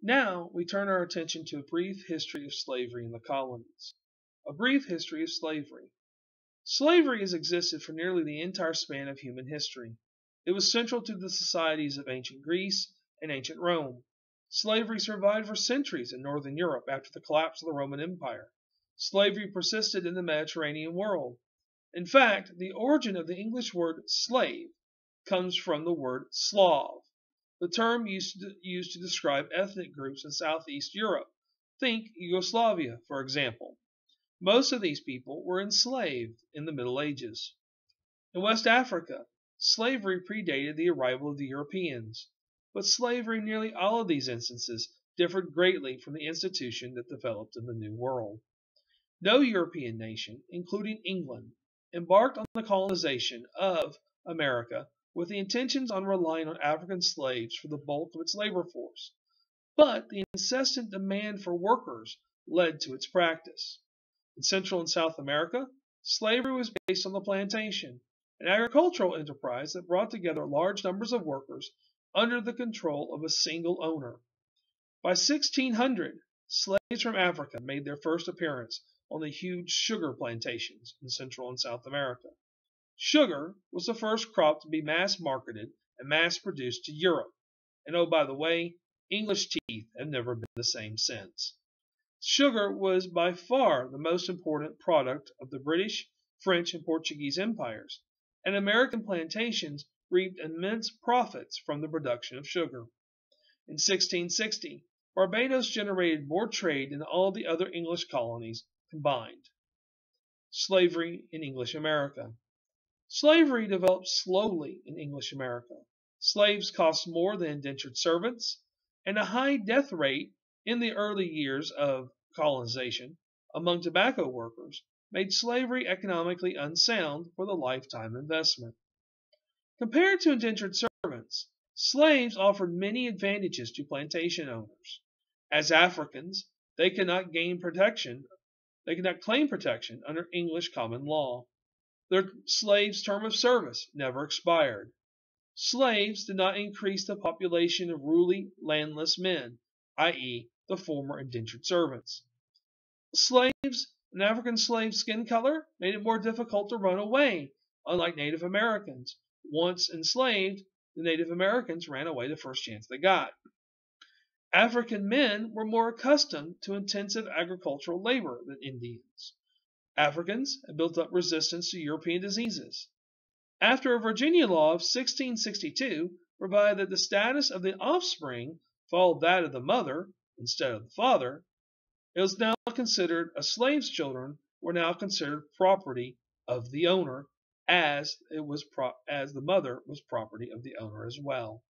Now we turn our attention to a brief history of slavery in the colonies. A brief history of slavery. Slavery has existed for nearly the entire span of human history. It was central to the societies of ancient Greece and ancient Rome. Slavery survived for centuries in northern Europe after the collapse of the Roman Empire. Slavery persisted in the Mediterranean world. In fact, the origin of the English word slave comes from the word Slav, the term used to describe ethnic groups in Southeast Europe. Think Yugoslavia, for example. Most of these people were enslaved in the Middle Ages. In West Africa, slavery predated the arrival of the Europeans, but slavery in nearly all of these instances differed greatly from the institution that developed in the New World. No European nation, including England, embarked on the colonization of America with the intentions on relying on African slaves for the bulk of its labor force, but the incessant demand for workers led to its practice. In Central and South America, slavery was based on the plantation, an agricultural enterprise that brought together large numbers of workers under the control of a single owner. By 1600, slaves from Africa made their first appearance on the huge sugar plantations in Central and South America. Sugar was the first crop to be mass marketed and mass produced to Europe. And oh, by the way, English teeth have never been the same since. Sugar was by far the most important product of the British, French, and Portuguese empires, and American plantations reaped immense profits from the production of sugar. In 1660, Barbados generated more trade than all the other English colonies combined. Slavery in English America. Slavery developed slowly in English America. Slaves cost more than indentured servants, and a high death rate in the early years of colonization among tobacco workers made slavery economically unsound for the lifetime investment. Compared to indentured servants, slaves offered many advantages to plantation owners. As Africans, they could not claim protection under English common law. Their slaves' term of service never expired. Slaves did not increase the population of ruly, landless men, i.e., the former indentured servants. Slaves, an African slave's skin color made it more difficult to run away, unlike Native Americans. Once enslaved, the Native Americans ran away the first chance they got. African men were more accustomed to intensive agricultural labor than Indians. Africans had built up resistance to European diseases. After a Virginia law of 1662 provided that the status of the offspring followed that of the mother instead of the father, it was now considered a slave's children were now considered property of the owner, as the mother was property of the owner as well.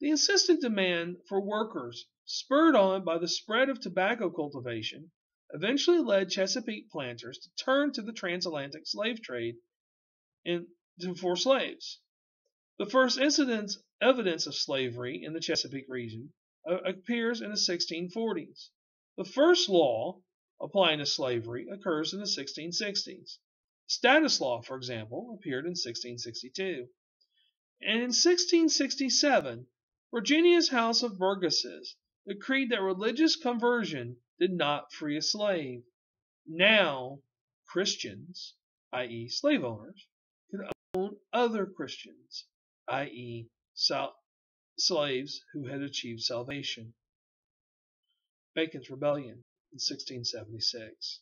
The insistent demand for workers, spurred on by the spread of tobacco cultivation, eventually led Chesapeake planters to turn to the transatlantic slave trade for slaves. The first evidence of slavery in the Chesapeake region appears in the 1640s. The first law applying to slavery occurs in the 1660s. Status law, for example, appeared in 1662. And in 1667, Virginia's House of Burgesses decreed that religious conversion did not free a slave. Now, Christians, i.e., slave owners, could own other Christians, i.e., slaves who had achieved salvation. Bacon's Rebellion in 1676.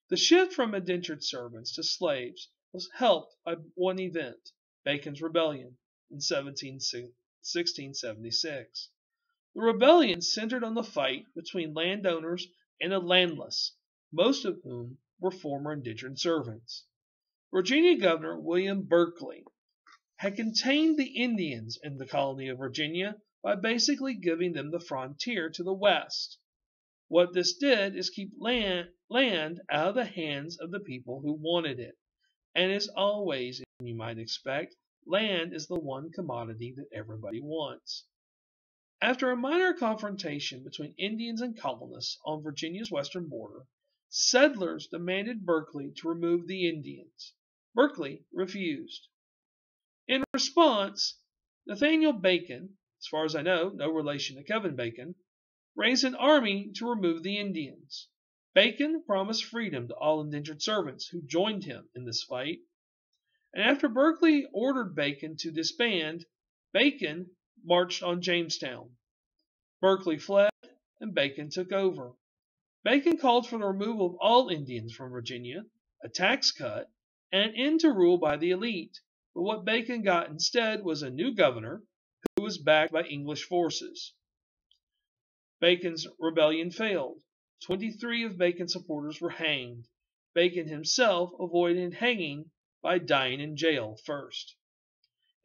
The shift from indentured servants to slaves was helped by one event, Bacon's Rebellion in 1676. The rebellion centered on the fight between landowners and the landless, most of whom were former indentured servants. Virginia Governor William Berkeley had contained the Indians in the colony of Virginia by basically giving them the frontier to the west. What this did is keep land out of the hands of the people who wanted it. And as always, you might expect, land is the one commodity that everybody wants. After a minor confrontation between Indians and colonists on Virginia's western border, settlers demanded Berkeley to remove the Indians. Berkeley refused. In response, Nathaniel Bacon as far as I know, no relation to Kevin Bacon, raised an army to remove the Indians. Bacon promised freedom to all indentured servants who joined him in this fight, and after Berkeley ordered Bacon to disband, Bacon marched on Jamestown. Berkeley fled, and Bacon took over. Bacon called for the removal of all Indians from Virginia, a tax cut, and an end to rule by the elite. But what Bacon got instead was a new governor who was backed by English forces. Bacon's rebellion failed. 23 of Bacon's supporters were hanged. Bacon himself avoided hanging by dying in jail first.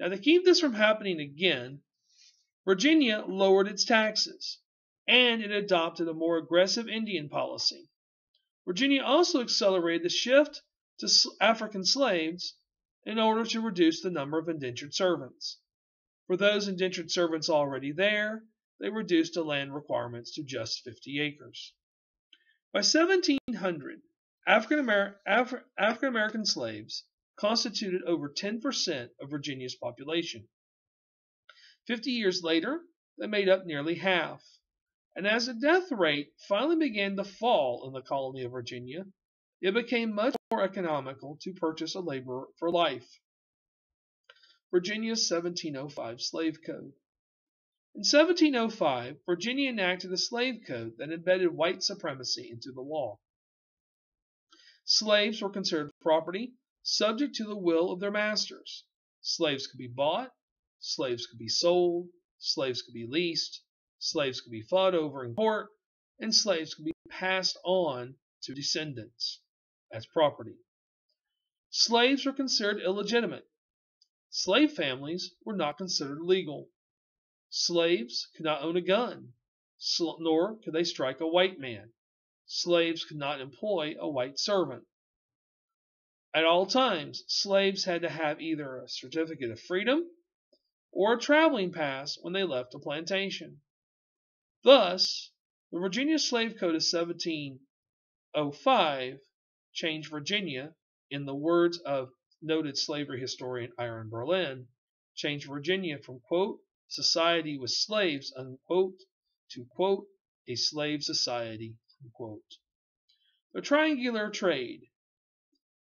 Now, to keep this from happening again, Virginia lowered its taxes, and it adopted a more aggressive Indian policy. Virginia also accelerated the shift to African slaves in order to reduce the number of indentured servants. For those indentured servants already there, they reduced the land requirements to just 50 acres. By 1700, African American slaves constituted over 10% of Virginia's population. 50 years later, they made up nearly half. And as the death rate finally began to fall in the colony of Virginia, it became much more economical to purchase a laborer for life. Virginia's 1705 Slave Code. In 1705, Virginia enacted a slave code that embedded white supremacy into the law. Slaves were considered property subject to the will of their masters. Slaves could be bought, slaves could be sold, slaves could be leased, slaves could be fought over in court, and slaves could be passed on to descendants as property. Slaves were considered illegitimate. Slave families were not considered legal. Slaves could not own a gun, nor could they strike a white man. Slaves could not employ a white servant. At all times, slaves had to have either a certificate of freedom or a traveling pass when they left a plantation. Thus, the Virginia Slave Code of 1705 changed Virginia, in the words of noted slavery historian Aaron Berlin, changed Virginia from, quote, society with slaves, unquote, to, quote, a slave society, unquote. The triangular trade.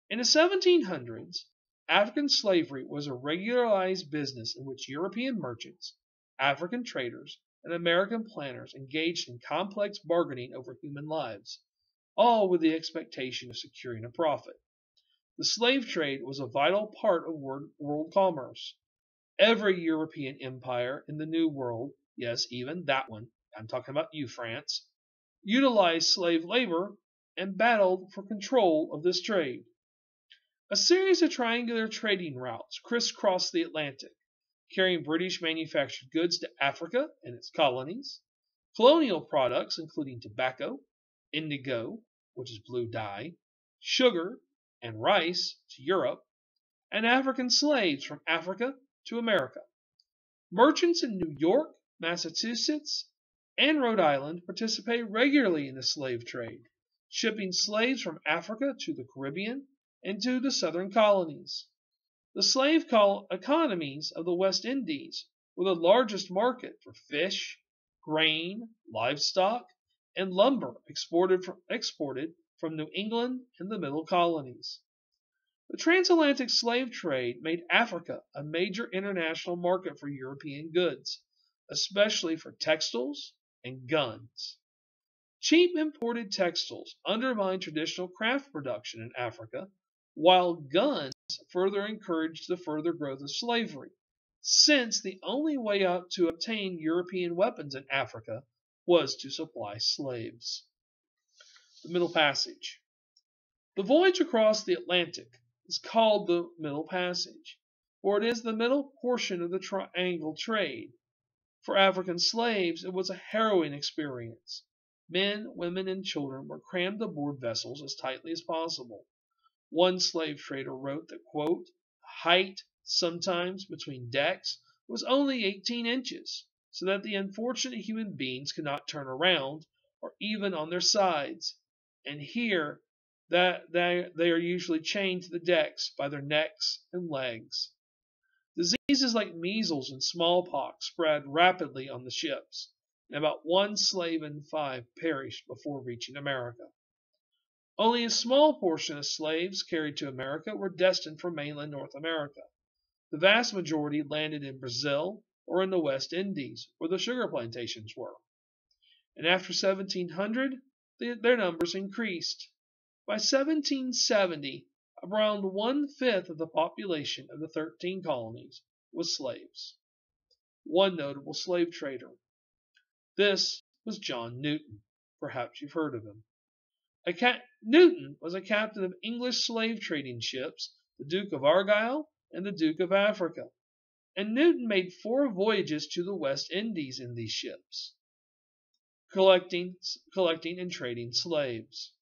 In the 1700s, African slavery was a regularized business in which European merchants, African traders, and American planters engaged in complex bargaining over human lives, all with the expectation of securing a profit. The slave trade was a vital part of world commerce. Every European empire in the New World, yes, even that one, I'm talking about you, France, utilized slave labor and battled for control of this trade. A series of triangular trading routes crisscrossed the Atlantic, carrying British manufactured goods to Africa and its colonies, colonial products including tobacco, indigo, which is blue dye, sugar, and rice to Europe, and African slaves from Africa to America. Merchants in New York, Massachusetts, and Rhode Island participated regularly in the slave trade, shipping slaves from Africa to the Caribbean and to the southern colonies. The slave economies of the West Indies were the largest market for fish, grain, livestock, and lumber exported from New England and the Middle Colonies. The transatlantic slave trade made Africa a major international market for European goods, especially for textiles and guns. Cheap imported textiles undermined traditional craft production in Africa, while guns further encouraged the further growth of slavery, since the only way out to obtain European weapons in Africa was to supply slaves. The Middle Passage. The voyage across the Atlantic is called the Middle Passage, for it is the middle portion of the triangle trade. For African slaves, it was a harrowing experience. Men, women, and children were crammed aboard vessels as tightly as possible. One slave trader wrote that, quote, height sometimes between decks was only 18 inches, so that the unfortunate human beings could not turn around or even on their sides, and here that they are usually chained to the decks by their necks and legs. Diseases like measles and smallpox spread rapidly on the ships, and about 1 slave in 5 perished before reaching America. Only a small portion of slaves carried to America were destined for mainland North America. The vast majority landed in Brazil or in the West Indies, where the sugar plantations were. And after 1700, their numbers increased. By 1770, around 1/5 of the population of the 13 colonies was slaves. One notable slave trader. This was John Newton. Perhaps you've heard of him. Newton was a captain of English slave trading ships, the Duke of Argyle and the Duke of Africa, and Newton made 4 voyages to the West Indies in these ships, collecting and trading slaves.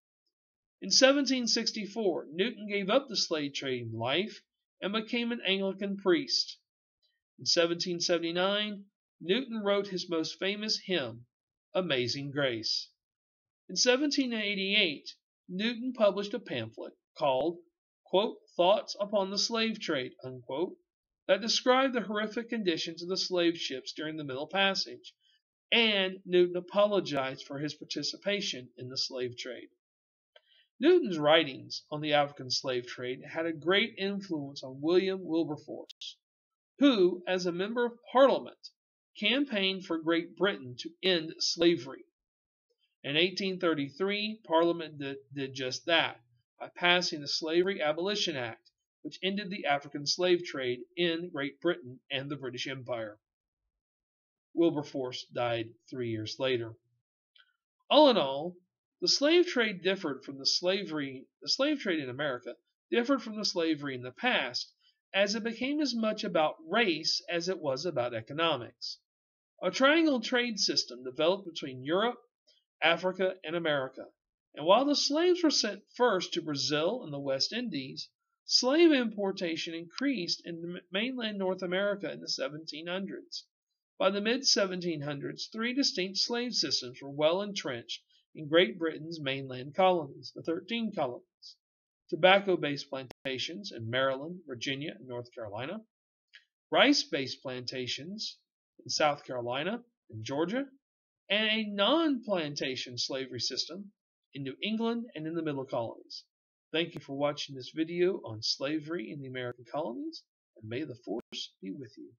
In 1764, Newton gave up the slave trading life and became an Anglican priest. In 1779, Newton wrote his most famous hymn, Amazing Grace. In 1788, Newton published a pamphlet called, quote, Thoughts upon the Slave Trade, unquote, that described the horrific conditions of the slave ships during the Middle Passage, and Newton apologized for his participation in the slave trade. Newton's writings on the African slave trade had a great influence on William Wilberforce, who, as a member of Parliament, campaigned for Great Britain to end slavery. In 1833, Parliament did just that by passing the Slavery Abolition Act, which ended the African slave trade in Great Britain and the British Empire. Wilberforce died 3 years later. All in all, the slave trade in America differed from the slavery in the past, as it became as much about race as it was about economics. A triangle trade system developed between Europe, Africa, and America, and while the slaves were sent first to Brazil and the West Indies, slave importation increased in mainland North America in the 1700s. By the mid-1700s, 3 distinct slave systems were well entrenched in Great Britain's mainland colonies, the 13 colonies: tobacco-based plantations in Maryland, Virginia, and North Carolina, rice-based plantations in South Carolina and Georgia, and a non-plantation slavery system in New England and in the Middle Colonies. Thank you for watching this video on slavery in the American colonies, and may the force be with you.